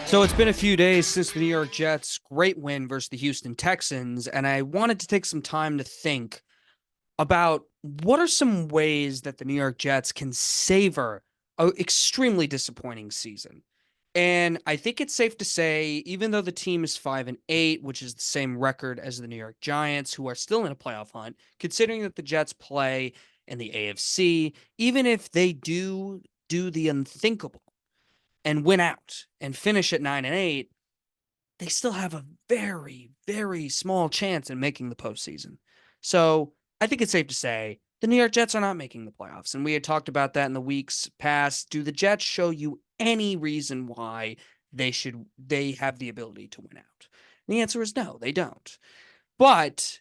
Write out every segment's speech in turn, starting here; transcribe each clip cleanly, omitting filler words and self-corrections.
So it's been a few days since the New York Jets' great win versus the Houston Texans, and I wanted to take some time to think about what are some ways that the New York Jets can savor an extremely disappointing season. And I think it's safe to say, even though the team is 5-8, which is the same record as the New York Giants, who are still in a playoff hunt, considering that the Jets play in the AFC, even if they do the unthinkable and win out and finish at 9-8, they still have a very, very small chance in making the postseason. So I think it's safe to say the New York Jets are not making the playoffs. And we had talked about that in the weeks past. Do the Jets show you any reason why they have the ability to win out? And the answer is no, they don't. But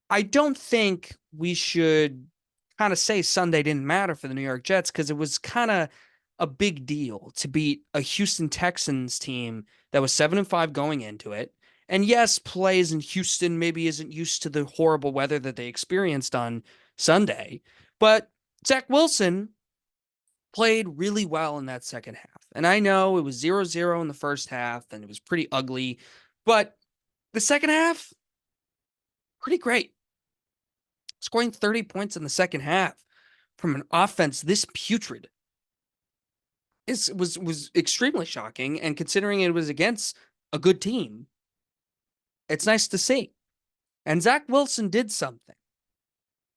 I don't think we should kind of say Sunday didn't matter for the New York Jets because it was kind of a big deal to beat a Houston Texans team that was 7-5 going into it. And yes, plays in Houston maybe isn't used to the horrible weather that they experienced on Sunday, but Zach Wilson played really well in that second half. And I know it was 0-0 in the first half and it was pretty ugly, but the second half, pretty great. Scoring 30 points in the second half from an offense this putrid was extremely shocking, and considering it was against a good team, it's nice to see. And Zach Wilson did something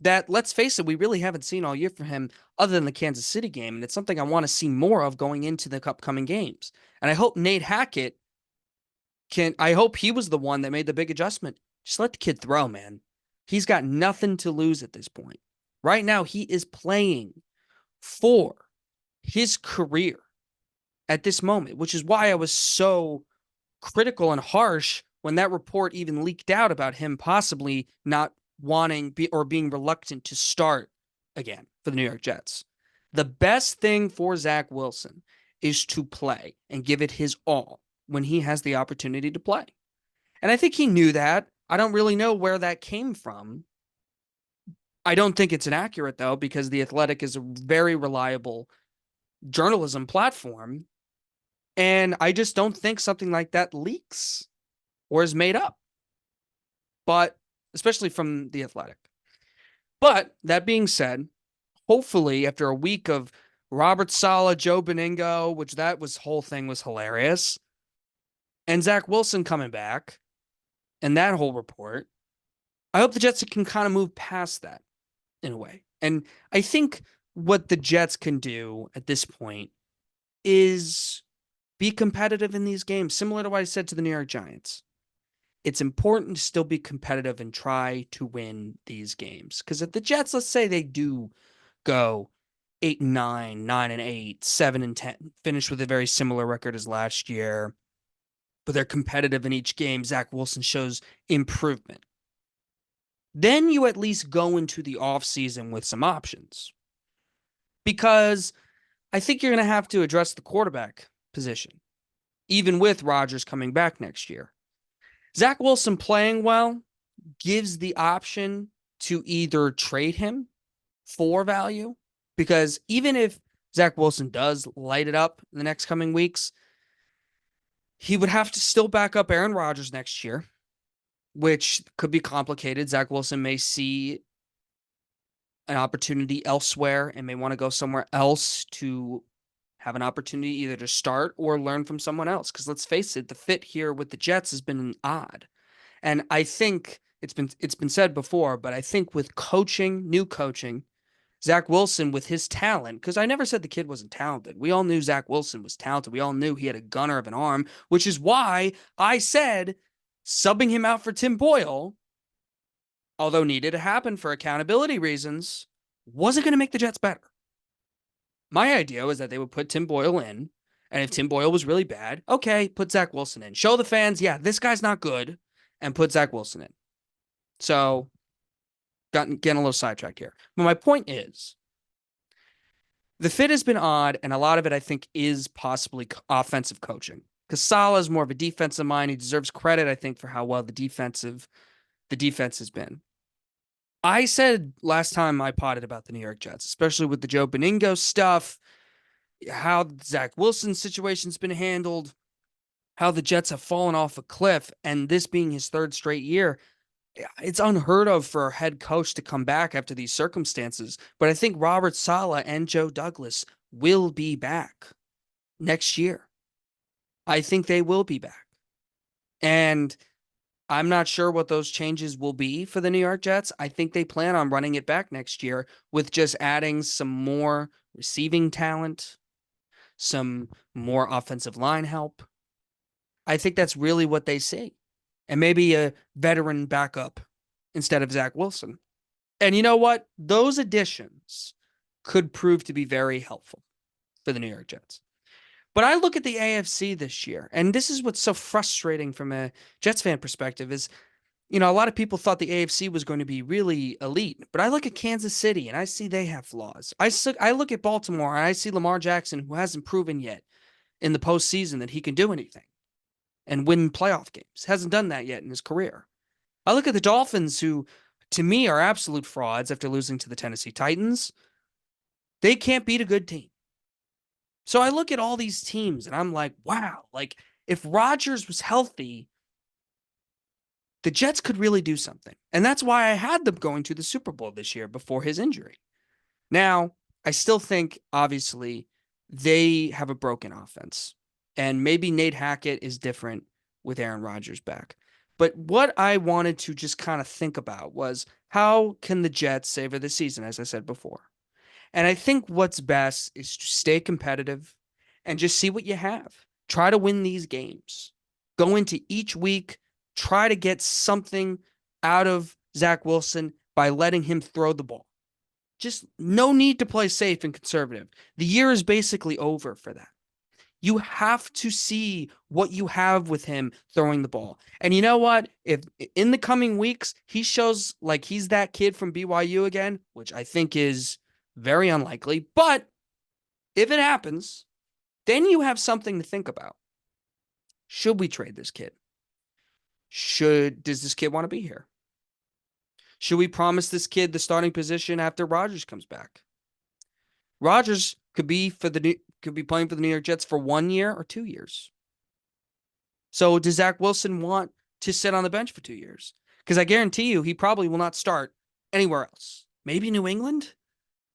that, let's face it, we really haven't seen all year from him other than the Kansas City game, and it's something I want to see more of going into the upcoming games. And I hope Nate Hackett I hope he was the one that made the big adjustment. Just let the kid throw, man. He's got nothing to lose at this point. Right now, he is playing for his career at this moment, which is why I was so critical and harsh when that report even leaked out about him possibly not wanting or being reluctant to start again for the New York Jets. The best thing for Zach Wilson is to play and give it his all when he has the opportunity to play. And I think he knew that. I don't really know where that came from. I don't think it's inaccurate, though, because The Athletic is a very reliable journalism platform. And I just don't think something like that leaks or is made up, but especially from The Athletic. But that being said, hopefully after a week of Robert Saleh, Joe Beningo, which that was whole thing was hilarious, and Zach Wilson coming back and that whole report, I hope the Jets can kind of move past that in a way. And I think what the Jets can do at this point is be competitive in these games, similar to what I said to the New York Giants. It's important to still be competitive and try to win these games. Because if the Jets, let's say they do go 8-9, 9-8, 7-10, finish with a very similar record as last year, but they're competitive in each game, Zach Wilson shows improvement. Then you at least go into the offseason with some options. Because I think you're going to have to address the quarterback position, even with Rodgers coming back next year. Zach Wilson playing well gives the option to either trade him for value, because even if Zach Wilson does light it up in the next coming weeks, he would have to still back up Aaron Rodgers next year, which could be complicated. Zach Wilson may see an opportunity elsewhere and may want to go somewhere else to have an opportunity either to start or learn from someone else. Because let's face it, the fit here with the Jets has been odd. And I think it's been said before, but I think with coaching, new coaching, Zach Wilson with his talent, because I never said the kid wasn't talented. We all knew Zach Wilson was talented. We all knew he had a gunner of an arm, which is why I said subbing him out for Tim Boyle, although needed to happen for accountability reasons, wasn't going to make the Jets better. My idea was that they would put Tim Boyle in, and if Tim Boyle was really bad, okay, put Zach Wilson in. Show the fans, yeah, this guy's not good, and put Zach Wilson in. So, getting a little sidetracked here. But my point is, the fit has been odd, and a lot of it, I think, is possibly offensive coaching. Because Saleh is more of a defensive mind. He deserves credit, I think, for how well the defense has been. I said last time I potted about the New York Jets, especially with the Joe Beningo stuff, how Zach Wilson's situation's been handled. how the Jets have fallen off a cliff, and this being his third straight year, it's unheard of for a head coach to come back after these circumstances. But I think Robert Saleh and Joe Douglas will be back next year. I think they will be back. And I'm not sure what those changes will be for the New York Jets. I think they plan on running it back next year with just adding some more receiving talent, some more offensive line help. I think that's really what they see. And maybe a veteran backup instead of Zach Wilson. And you know what? Those additions could prove to be very helpful for the New York Jets. But I look at the AFC this year, and this is what's so frustrating from a Jets fan perspective is, a lot of people thought the AFC was going to be really elite, but I look at Kansas City and I see they have flaws. I look at Baltimore and I see Lamar Jackson, who hasn't proven yet in the postseason that he can do anything and win playoff games. Hasn't done that yet in his career. I look at the Dolphins, who to me are absolute frauds after losing to the Tennessee Titans. They can't beat a good team. So I look at all these teams and I'm like, wow, like if Rodgers was healthy, the Jets could really do something. And that's why I had them going to the Super Bowl this year before his injury. Now, I still think, obviously, they have a broken offense. And maybe Nate Hackett is different with Aaron Rodgers back. But what I wanted to just kind of think about was how can the Jets savor the season, as I said before? And I think what's best is to stay competitive and just see what you have. Try to win these games. Go into each week, try to get something out of Zach Wilson by letting him throw the ball. Just no need to play safe and conservative. The year is basically over for that. You have to see what you have with him throwing the ball. And you know what? If in the coming weeks he shows like he's that kid from BYU again, which I think is very unlikely, but if it happens, then you have something to think about. Should we trade this kid? Does this kid want to be here? Should we promise this kid the starting position after Rodgers comes back? Rodgers could be playing for the New York Jets for 1 year or 2 years. So does Zach Wilson want to sit on the bench for 2 years? Because I guarantee you he probably will not start anywhere else. Maybe New England?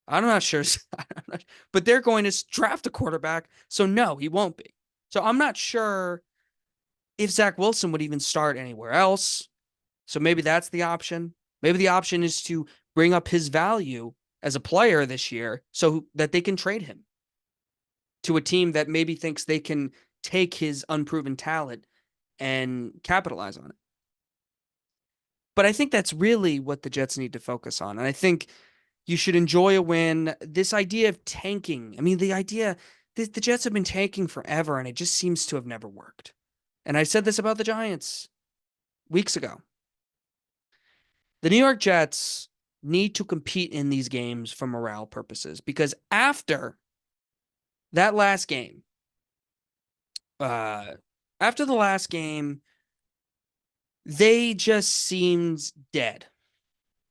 I'm not sure. But they're going to draft a quarterback. So no, he won't be. So I'm not sure if Zach Wilson would even start anywhere else. So maybe that's the option. Maybe the option is to bring up his value as a player this year so that they can trade him to a team that maybe thinks they can take his unproven talent and capitalize on it. But I think that's really what the Jets need to focus on. And I think you should enjoy a win. This idea of tanking, I mean, the Jets have been tanking forever, and it just seems to have never worked. And I said this about the Giants weeks ago. The New York Jets need to compete in these games for morale purposes, because after that last game, after the last game, they just seemed dead.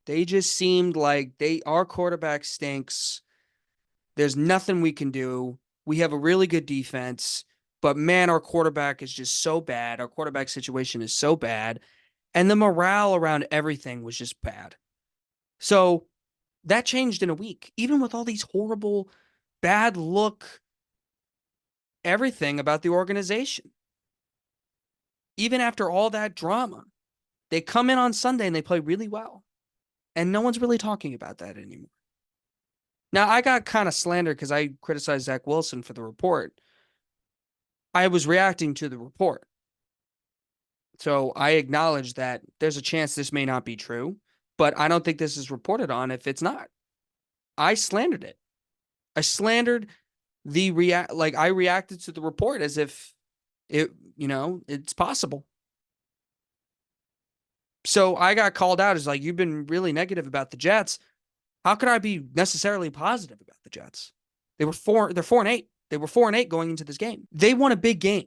They just seemed like our quarterback stinks. There's nothing we can do. We have a really good defense, but man, our quarterback is just so bad. Our quarterback situation is so bad. And the morale around everything was just bad. So that changed in a week, even with all these horrible, bad look, everything about the organization. Even after all that drama, they come in on Sunday and they play really well. And no one's really talking about that anymore. Now, I got kind of slandered because I criticized Zach Wilson for the report. I was reacting to the report. So I acknowledge that there's a chance this may not be true, but I don't think this is reported on if it's not. I slandered it. I slandered I reacted to the report as if it's possible. So I got called out as like, you've been really negative about the Jets. How could I be necessarily positive about the Jets? They're 4-8. They were 4-8 going into this game. They won a big game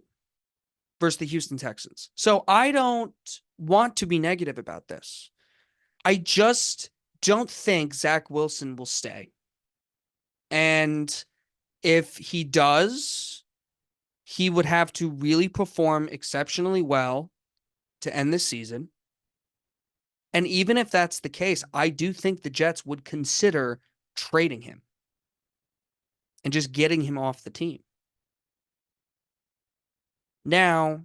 versus the Houston Texans. So I don't want to be negative about this. I just don't think Zach Wilson will stay. And if he does, he would have to really perform exceptionally well to end the season. And even if that's the case, I do think the Jets would consider trading him and just getting him off the team. Now,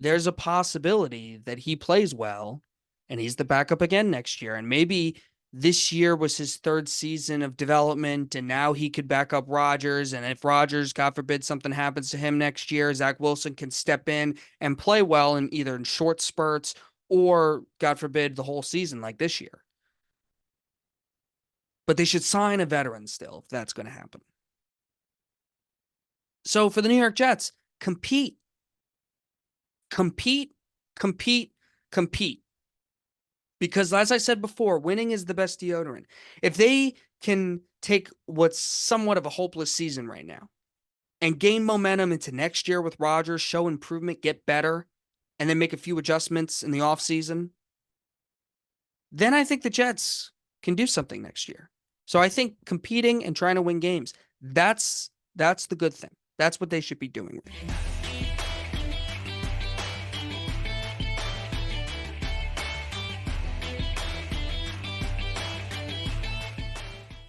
there's a possibility that he plays well and he's the backup again next year. And maybe this year was his third season of development, and now he could back up Rodgers. And if Rodgers, God forbid, something happens to him next year, Zach Wilson can step in and play well in either in short spurts or, God forbid, the whole season like this year. But they should sign a veteran still if that's going to happen. So for the New York Jets, compete, compete, compete, compete. Because as I said before, winning is the best deodorant. If they can take what's somewhat of a hopeless season right now and gain momentum into next year with Rodgers, show improvement, get better, and then make a few adjustments in the offseason, then I think the Jets can do something next year. So I think competing and trying to win games, that's the good thing. That's what they should be doing.